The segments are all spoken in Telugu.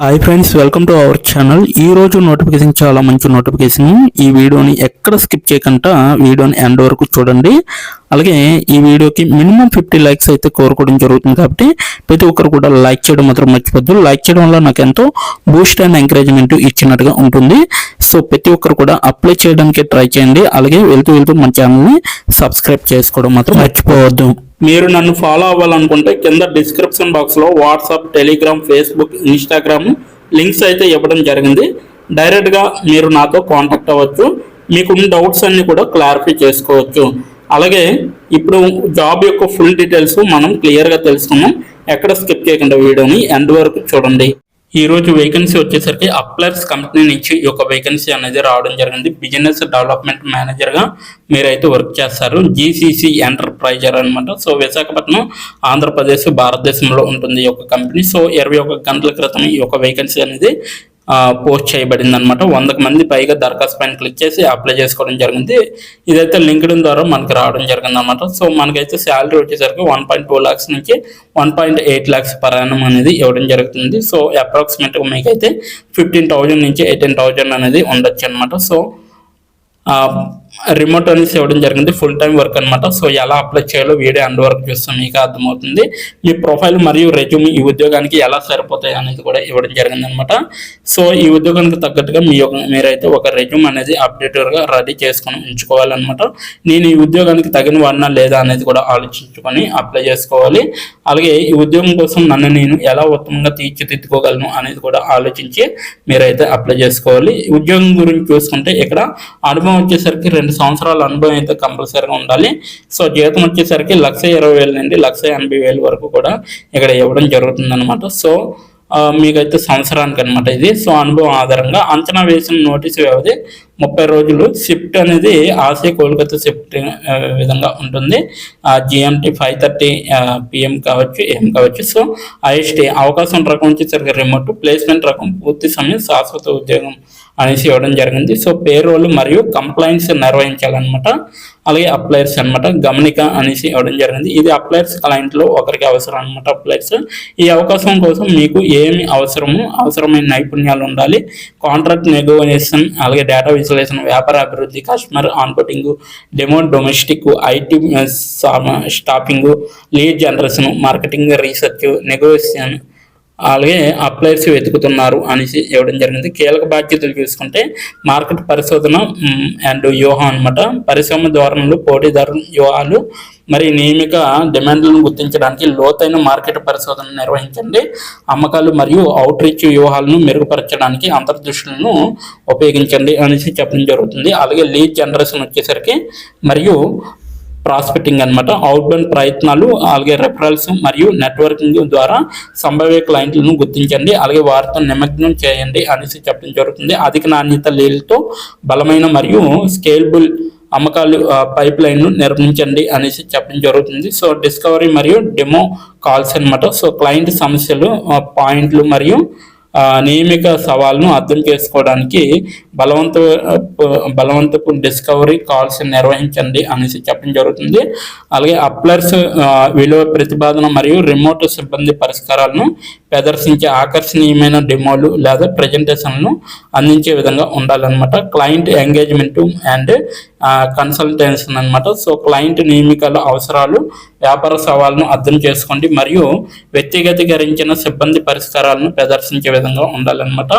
Hi friends, welcome to our channel. ఈ రోజు నోటిఫికేషన్ చాలా మంచి నోటిఫికేషన్. ఈ వీడియోని ఎక్కడ స్కిప్ చేయకుండా వీడియోని ఎండ్ వరకు చూడండి. అలాగే ఈ వీడియోకి మినిమం 50 లైక్స్ అయితే కోరుకోవడం జరుగుతుంది. కాబట్టి ప్రతి ఒక్కరు కూడా లైక్ చేయడం మాత్రం మర్చిపోద్దు. లైక్ చేయడం వల్ల నాకు ఎంతో బూస్ట్ అండ్ ఎంకరేజ్మెంట్ ఇచ్చినట్టుగా ఉంటుంది. సో ప్రతి ఒక్కరు కూడా అప్లై చేయడానికి ట్రై చేయండి. అలాగే వెళ్తూ మన ఛానల్ని సబ్స్క్రైబ్ చేసుకోవడం మాత్రం మర్చిపోవద్దు. మీరు నన్ను ఫాలో అవ్వాలనుకుంటే కింద డిస్క్రిప్షన్ బాక్స్లో WhatsApp, Telegram, Facebook, Instagram links అయితే ఇవ్వడం జరిగింది. డైరెక్ట్గా మీరు నాతో కాంటాక్ట్ అవ్వచ్చు. మీకున్న డౌట్స్ అన్ని కూడా క్లారిఫై చేసుకోవచ్చు. అలాగే ఇప్పుడు జాబ్ యొక్క ఫుల్ డీటెయిల్స్ మనం క్లియర్గా తెలుసుకున్నాం. ఎక్కడ స్కిప్ చేయకుండా వీడియోని ఎండ్ వరకు చూడండి. ఈ రోజు వేకెన్సీ వచ్చేసరికి అప్లైర్స్ కంపెనీ నుంచి ఈ యొక్క వేకెన్సీ అనేది రావడం జరిగింది. బిజినెస్ డెవలప్మెంట్ మేనేజర్గా మీరైతే వర్క్ చేస్తారు. జీసీసీ ఎంటర్ప్రైజర్ అనమాట. సో విశాఖపట్నం, ఆంధ్రప్రదేశ్, భారతదేశంలో ఉంటుంది ఈ యొక్క కంపెనీ. సో 21 గంటల క్రితం ఈ యొక్క వేకెన్సీ అనేది పోస్ట్ చేయబడింది అనమాట. 100 మంది పైగా దరఖాస్తు పైన క్లిక్ చేసి అప్లై చేసుకోవడం జరిగింది. ఇదైతే లింక్డ్ఇన్ ద్వారా మనకి రావడం జరిగింది అనమాట. సో మనకైతే శాలరీ వచ్చేసరికి 1.2 lakhs నుంచి 1.8 lakhs పర్ యానం అనేది ఇవ్వడం జరుగుతుంది. సో అప్రాక్సిమేట్గా మీకైతే 15,000 నుంచి 18,000 అనేది ఉండొచ్చు అనమాట. సో రిమోట్ అనేసి ఇవ్వడం జరిగింది. ఫుల్ టైం వర్క్ అనమాట. సో ఎలా అప్లై చేయాలో వీడియో ఎండ్ వరకు చూస్తే మీకు అర్థమవుతుంది. మీ ప్రొఫైల్ మరియు రెజ్యూమ్ ఈ ఉద్యోగానికి ఎలా సరిపోతాయి అనేది కూడా ఇవ్వడం జరిగింది అనమాట. సో ఈ ఉద్యోగానికి తగ్గట్టుగా మీరైతే ఒక రెజ్యూమ్ అనేది అప్డేటెడ్గా రెడీ చేసుకొని ఉంచుకోవాలన్నమాట. నేను ఈ ఉద్యోగానికి తగిన వాడినా లేదా అనేది కూడా ఆలోచించుకొని అప్లై చేసుకోవాలి. అలాగే ఈ ఉద్యోగం కోసం నన్ను నేను ఎలా ఉత్తమంగా తీర్చిదిద్దుకోగలను అనేది కూడా ఆలోచించి మీరైతే అప్లై చేసుకోవాలి. ఉద్యోగం గురించి చూసుకుంటే ఇక్కడ అనుభవం వచ్చేసరికి 2 సంవత్సరాల అనుభవం అయితే కంపల్సరీగా ఉండాలి. సో జీతం వచ్చేసరికి 1,20,000 నుండి 1,80,000 వరకు కూడా ఇక్కడ ఇవ్వడం జరుగుతుంది అనమాట. సో మీకైతే సంవత్సరానికి అనమాట ఇది. సో అనుభవం ఆధారంగా అంచనా వేసిన నోటీసు వ్యవధి 30 రోజులు. షిఫ్ట్ అనేది ఆసియా కోల్కతా షిఫ్ట్ విధంగా ఉంటుంది. GMT 5:30 PM కావచ్చు, ఏం కావచ్చు. సో IST అవకాశం రకం వచ్చేసరికి రిమోట్, ప్లేస్మెంట్ రకం పూర్తి సమయం శాశ్వత ఉద్యోగం అనేసి ఇవ్వడం జరిగింది. సో పేరోల్ మరియు కంప్లైంట్స్ నిర్వహించాలన్నమాట. అలాగే అప్లైర్స్ అనమాట, గమనిక అనేసి ఇవ్వడం జరిగింది. ఇది అప్లైర్స్ క్లయింట్లో ఒకరికి అవసరం అనమాట. అప్లైర్స్ ఈ అవకాశం కోసం మీకు ఏమి అవసరమైన నైపుణ్యాలు ఉండాలి. కాంట్రాక్ట్ నెగోషియేషన్, అలాగే డేటా విశ్లేషణ, వ్యాపార అభివృద్ధి, customer onboarding, demo, domestic, IT staffing, lead generation, marketing, research, negotiation, అలాగే అప్లైర్స్ వెతుకుతున్నారు అనేసి ఇవ్వడం జరిగింది. కీలక బాధ్యతలు చూసుకుంటే మార్కెట్ పరిశోధన అండ్ వ్యూహం అనమాట. పరిశ్రమ ధోరణులు, పోటీదారు వ్యూహాలు మరి నియమిక డిమాండ్లను గుర్తించడానికి లోతైన మార్కెట్ పరిశోధన నిర్వహించండి. అమ్మకాలు మరియు అవుట్ రీచ్ వ్యూహాలను మెరుగుపరచడానికి అంతర్దృష్టులను ఉపయోగించండి అనేసి చెప్పడం జరుగుతుంది. అలాగే లీడ్ జనరేషన్ వచ్చేసరికి మరియు ప్రాస్పెక్టింగ్ అనమాట. అవుట్బౌండ్ ప్రయత్నాలు, అలాగే రెఫరల్స్ మరియు నెట్వర్కింగ్ ద్వారా సంభావ్య క్లయింట్లను గుర్తించండి. అలాగే వారితో నిమగ్నం చేయండి అనేసి చెప్పడం జరుగుతుంది. అధిక నాణ్యత లీడ్తో బలమైన మరియు స్కేలబుల్ అమ్మకాలు పైప్ లైన్ను నిర్మించండి అనేసి చెప్పడం జరుగుతుంది. సో డిస్కవరీ మరియు డెమో కాల్స్ అనమాట. సో క్లయింట్ సమస్యలు, పాయింట్లు మరియు నియమిక సవాళ్ళను అర్థం చేసుకోవడానికి బలవంతపు డిస్కవరీ కాల్స్ నిర్వహించండి అనేసి చెప్పడం జరుగుతుంది. అలాగే అప్లైర్స్ విలువ ప్రతిపాదన మరియు రిమోట్ సిబ్బంది పరిష్కారాలను ప్రదర్శించే ఆకర్షణీయమైన డెమోలు లేదా ప్రజెంటేషన్లను అందించే విధంగా ఉండాలన్నమాట. క్లయింట్ ఎంగేజ్మెంట్ అండ్ కన్సల్టేషన్ అనమాట. సో క్లయింట్ నియమికల అవసరాలు, వ్యాపార సవాళ్ళను అర్థం చేసుకోండి మరియు వ్యక్తిగతీకరించిన సిబ్బంది పరిష్కారాలను ప్రదర్శించే విధంగా ఉండాలన్నమాట.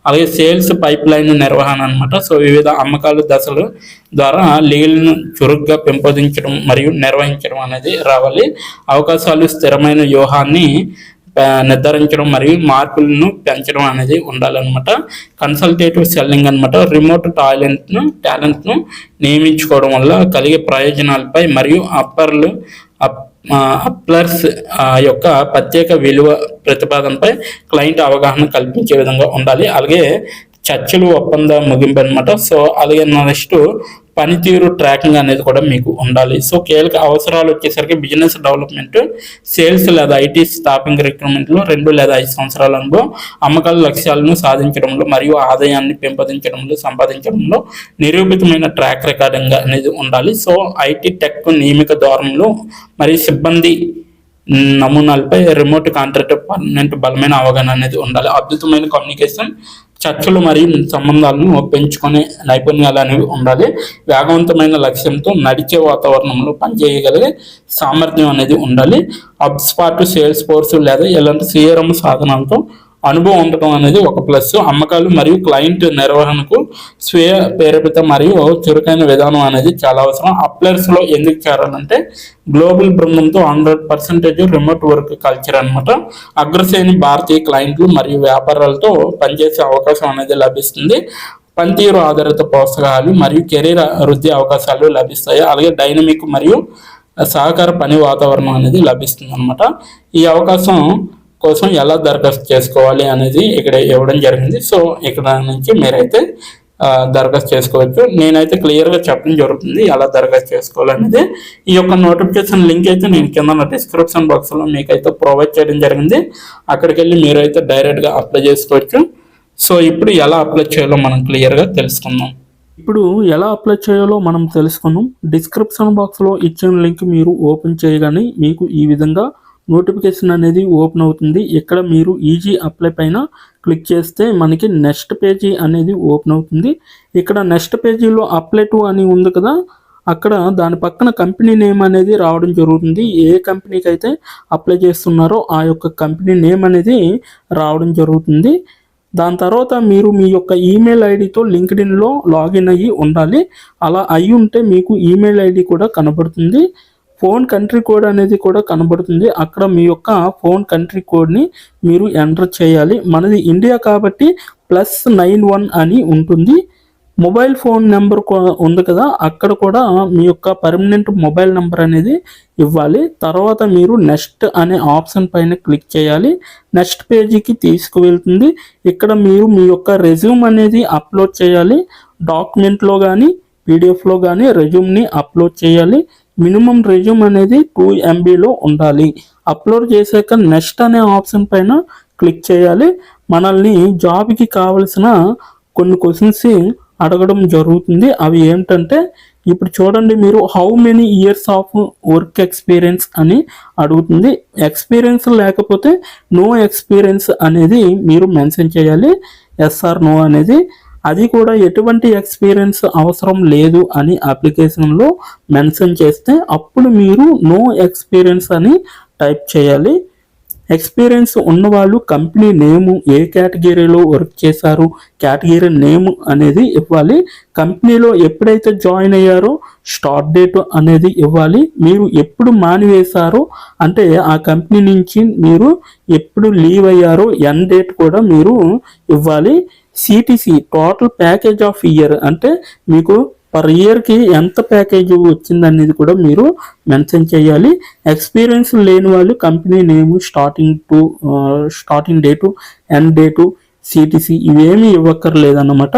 అలాగే సేల్స్ పైప్ లైన్ నిర్వహణ అనమాట. సో వివిధ అమ్మకాల దశలు ద్వారా లీడ్లను చురుగ్గా పెంపొందించడం మరియు నిర్వహించడం అనేది రావాలి. అవకాశాలు, స్థిరమైన వ్యూహాన్ని నిర్ధారించడం మరియు మార్పులను పెంచడం అనేది ఉండాలన్నమాట. కన్సల్టేటివ్ సెల్లింగ్ అనమాట. రిమోట్ టాలెంట్ను నియమించుకోవడం వల్ల కలిగే ప్రయోజనాలపై మరియు అప్లైర్స్ యొక్క ప్రత్యేక విలువ ప్రతిపాదనపై క్లయింట్ అవగాహన కల్పించే విధంగా ఉండాలి. అలాగే చర్చలు, ఒప్పంద ముగింపు అనమాట. సో అలాగే నెక్స్ట్ పనితీరు ట్రాకింగ్ అనేది కూడా మీకు ఉండాలి. సో కీలక అవసరాలు వచ్చేసరికి బిజినెస్ డెవలప్మెంట్, సేల్స్ లేదా IT స్టాఫింగ్ రిక్రూట్మెంట్లో 2 లేదా 5 సంవత్సరాల అనుభవం, అమ్మకాల లక్ష్యాలను సాధించడంలో మరియు ఆదాయాన్ని పెంపొందించడంలో, సంపాదించడంలో నిరూపితమైన ట్రాక్ రికార్డింగ్ అనేది ఉండాలి. సో IT టెక్ నియమిక ధోరణులు మరియు సిబ్బంది నమూనాలపై రిమోట్ కాంట్రాక్ట్ పర్మనెంట్ బలమైన అవగాహన అనేది ఉండాలి. అద్భుతమైన కమ్యూనికేషన్, చర్చలు మరియు సంబంధాలను పెంచుకునే నైపుణ్యాలు అనేవి ఉండాలి. వేగవంతమైన లక్ష్యంతో నడిచే వాతావరణంలో పనిచేయగలిగే సామర్థ్యం అనేది ఉండాలి. హబ్స్పాట్, సేల్స్ ఫోర్స్ లేదా ఇలాంటి CRM సాధనాలతో అనుభవం ఉండటం అనేది ఒక ప్లస్. అమ్మకాలు మరియు క్లయింట్ నిర్వహణకు స్వీయ ప్రేరేపిత మరియు చురుకైన విధానం అనేది చాలా అవసరం. అప్లైర్స్ లో ఎందుకు చేరాలంటే గ్లోబల్ బృందంతో 100% రిమోట్ వర్క్ కల్చర్ అనమాట. అగ్రశ్రేణి భారతీయ క్లయింట్లు మరియు వ్యాపారాలతో పనిచేసే అవకాశం అనేది లభిస్తుంది. పనితీరు ఆధారిత ప్రోత్సాహాలు మరియు కెరీర్ వృద్ధి అవకాశాలు లభిస్తాయి. అలాగే డైనమిక్ మరియు సహకార పని వాతావరణం అనేది లభిస్తుంది అనమాట. ఈ అవకాశం కోసం ఎలా దరఖాస్తు చేసుకోవాలి అనేది ఇక్కడ ఇవ్వడం జరిగింది. సో ఇక్కడ నుంచి మీరైతే దరఖాస్తు చేసుకోవచ్చు. నేనైతే క్లియర్గా చెప్పడం జరుగుతుంది ఎలా దరఖాస్తు చేసుకోవాలనేది. ఈ యొక్క నోటిఫికేషన్ లింక్ అయితే నేను కింద డిస్క్రిప్షన్ బాక్స్లో మీకైతే ప్రొవైడ్ చేయడం జరిగింది. అక్కడికి వెళ్ళి మీరైతే డైరెక్ట్గా అప్లై చేసుకోవచ్చు. సో ఇప్పుడు ఎలా అప్లై చేయాలో మనం క్లియర్గా తెలుసుకుందాం. ఇప్పుడు ఎలా అప్లై చేయాలో మనం తెలుసుకుందాం. డిస్క్రిప్షన్ బాక్స్లో ఇచ్చిన లింక్ మీరు ఓపెన్ చేయగానే మీకు ఈ విధంగా నోటిఫికేషన్ అనేది ఓపెన్ అవుతుంది. ఇక్కడ మీరు ఈజీ అప్లై పైన క్లిక్ చేస్తే మనకి నెక్స్ట్ పేజీ అనేది ఓపెన్ అవుతుంది. ఇక్కడ నెక్స్ట్ పేజీలో అప్లై టు అని ఉంది కదా, అక్కడ దాని పక్కన కంపెనీ నేమ్ అనేది రావడం జరుగుతుంది. ఏ కంపెనీకి అయితే అప్లై చేస్తున్నారో ఆ యొక్క కంపెనీ నేమ్ అనేది రావడం జరుగుతుంది. దాని తర్వాత మీరు మీ యొక్క ఈమెయిల్ ఐడితో లింక్డ్ఇన్లో లాగిన్ అయ్యి ఉండాలి. అలా అయి ఉంటే మీకు ఈమెయిల్ ఐడి కూడా కనబడుతుంది. ఫోన్ కంట్రీ కోడ్ అనేది కూడా కనబడుతుంది. అక్కడ మీ యొక్క ఫోన్ కంట్రీ కోడ్ని మీరు ఎంటర్ చేయాలి. మనది ఇండియా కాబట్టి +91 అని ఉంటుంది. మొబైల్ ఫోన్ నెంబర్ ఉంది కదా, అక్కడ కూడా మీ యొక్క పర్మనెంట్ మొబైల్ నెంబర్ అనేది ఇవ్వాలి. తర్వాత మీరు నెక్స్ట్ అనే ఆప్షన్ పైన క్లిక్ చేయాలి. నెక్స్ట్ పేజీకి తీసుకువెళ్తుంది. ఇక్కడ మీరు మీ యొక్క రెజ్యూమ్ అనేది అప్లోడ్ చేయాలి. డాక్యుమెంట్లో కానీ పీడిఎఫ్లో కానీ రెజ్యూమ్ని అప్లోడ్ చేయాలి. మినిమం రెజ్యూమ్ అనేది 2 MBలో ఉండాలి. అప్లోడ్ చేశాక నెక్స్ట్ అనే ఆప్షన్ పైన క్లిక్ చేయాలి. మనల్ని జాబ్కి కావలసిన కొన్ని క్వశ్చన్స్ అడగడం జరుగుతుంది. అవి ఏమిటంటే ఇప్పుడు చూడండి, మీరు how many years of work experience అని అడుగుతుంది. ఎక్స్పీరియన్స్ లేకపోతే నో ఎక్స్పీరియన్స్ అనేది మీరు మెన్షన్ చేయాలి. ఎస్ ఆర్ నో అనేది. అది కూడా ఎటువంటి ఎక్స్పీరియన్స్ అవసరం లేదు అని అప్లికేషన్లో మెన్షన్ చేస్తే అప్పుడు మీరు నో ఎక్స్పీరియన్స్ అని టైప్ చేయాలి. ఎక్స్పీరియన్స్ ఉన్నవాళ్ళు కంపెనీ నేము, ఏ కేటగిరీలో వర్క్ చేశారు, కేటగిరీ నేమ్ అనేది ఇవ్వాలి. కంపెనీలో ఎప్పుడైతే జాయిన్ అయ్యారో స్టార్ట్ డేట్ అనేది ఇవ్వాలి. మీరు ఎప్పుడు మానివేశారో అంటే ఆ కంపెనీ నుంచి మీరు ఎప్పుడు లీవ్ అయ్యారో ఎండ్ డేట్ కూడా మీరు ఇవ్వాలి. CTC total package of year అంటే మీకు పర్ ఇయర్కి ఎంత ప్యాకేజ్ వచ్చిందనేది కూడా మీరు మెన్షన్ చేయాలి. ఎక్స్పీరియన్స్ లేని వాళ్ళు కంపెనీ నేము, starting date, end date, CTC ఇవేమీ ఇవ్వక్కర్లేదన్నమాట.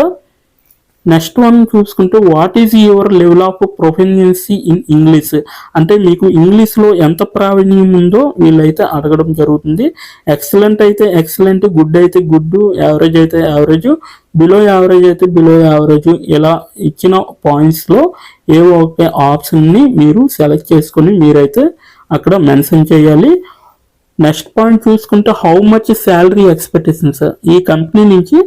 నెక్స్ట్ వన్ చూసుకుంటే what is your level of proficiency in English అంటే మీకు ఇంగ్లీష్లో ఎంత ప్రావీణ్యం ఉందో వీళ్ళైతే అడగడం జరుగుతుంది. ఎక్సలెంట్ అయితే ఎక్సలెంట్, గుడ్ అయితే గుడ్, యావరేజ్ అయితే యావరేజ్, బిలో యావరేజ్ అయితే బిలో యావరేజ్, ఇలా ఇచ్చిన పాయింట్స్లో ఏవో ఒక ఆప్షన్ని మీరు సెలెక్ట్ చేసుకొని మీరైతే అక్కడ మెన్షన్ చేయాలి. నెక్స్ట్ పాయింట్ చూసుకుంటే హౌ మచ్ శాలరీ ఎక్స్పెక్టేషన్స్, ఈ కంపెనీ నుంచి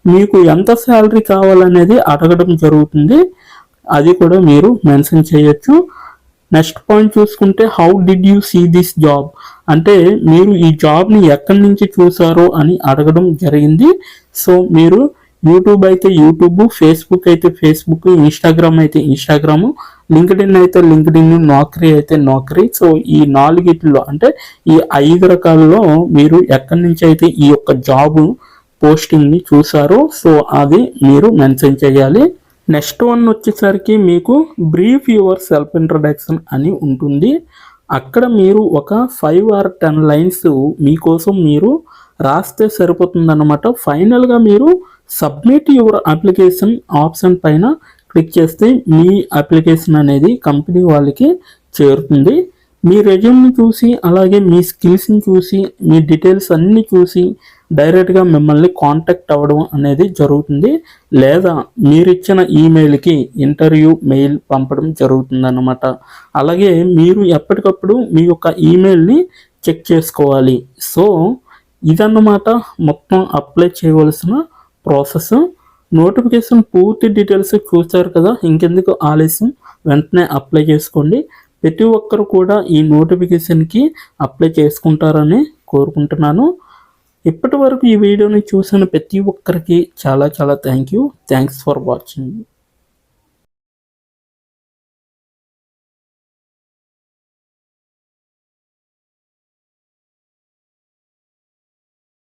మీకు ఎంత శాలరీ కావాలనేది అడగడం జరుగుతుంది. అది కూడా మీరు మెన్షన్ చేయొచ్చు. నెక్స్ట్ పాయింట్ చూసుకుంటే how did you see this job అంటే మీరు ఈ జాబ్ని ఎక్కడి నుంచి చూసారో అని అడగడం జరిగింది. సో మీరు యూట్యూబ్ అయితే యూట్యూబ్, ఫేస్బుక్ అయితే ఫేస్బుక్, ఇన్స్టాగ్రామ్ అయితే ఇన్స్టాగ్రామ్, లింక్డ్ఇన్ అయితే లింక్డ్ఇన్, నౌకరీ అయితే నౌకరీ. సో ఈ 4 అంటే ఈ 5 రకాలలో మీరు ఎక్కడి నుంచి అయితే ఈ యొక్క జాబ్ పోస్టింగ్ని చూసారో సో అది మీరు మెన్షన్ చేయాలి. నెక్స్ట్ వన్ వచ్చేసరికి మీకు బ్రీఫ్ యువర్ సెల్ఫ్ ఇంట్రడక్షన్ అని ఉంటుంది. అక్కడ మీరు ఒక 5 or 10 లైన్స్ మీకోసం మీరు రాస్తే సరిపోతుందన్నమాట. ఫైనల్గా మీరు సబ్మిట్ యువర్ అప్లికేషన్ ఆప్షన్ పైన క్లిక్ చేస్తే మీ అప్లికేషన్ అనేది కంపెనీ వాళ్ళకి చేరుతుంది. మీ రెజ్యూమ్ని చూసి అలాగే మీ స్కిల్స్ని చూసి మీ డీటెయిల్స్ అన్నీ చూసి డైరెక్ట్గా మిమ్మల్ని కాంటాక్ట్ అవ్వడం అనేది జరుగుతుంది. లేదా మీరిచ్చిన ఈమెయిల్కి ఇంటర్వ్యూ మెయిల్ పంపడం జరుగుతుంది అన్నమాట. అలాగే మీరు ఎప్పటికప్పుడు మీ యొక్క ఈమెయిల్ని చెక్ చేసుకోవాలి. సో ఇదన్నమాట మొత్తం అప్లై చేయవలసిన ప్రాసెస్. నోటిఫికేషన్ పూర్తి డీటెయిల్స్ చూస్తారు కదా, ఇంకెందుకు ఆలస్యం, వెంటనే అప్లై చేసుకోండి. ప్రతి ఒక్కరు కూడా ఈ నోటిఫికేషన్కి అప్లై చేసుకుంటారని కోరుకుంటున్నాను. ఇప్పటి వరకు ఈ వీడియోని చూసిన ప్రతి ఒక్కరికి చాలా చాలా థ్యాంక్స్ ఫర్ వాచింగ్.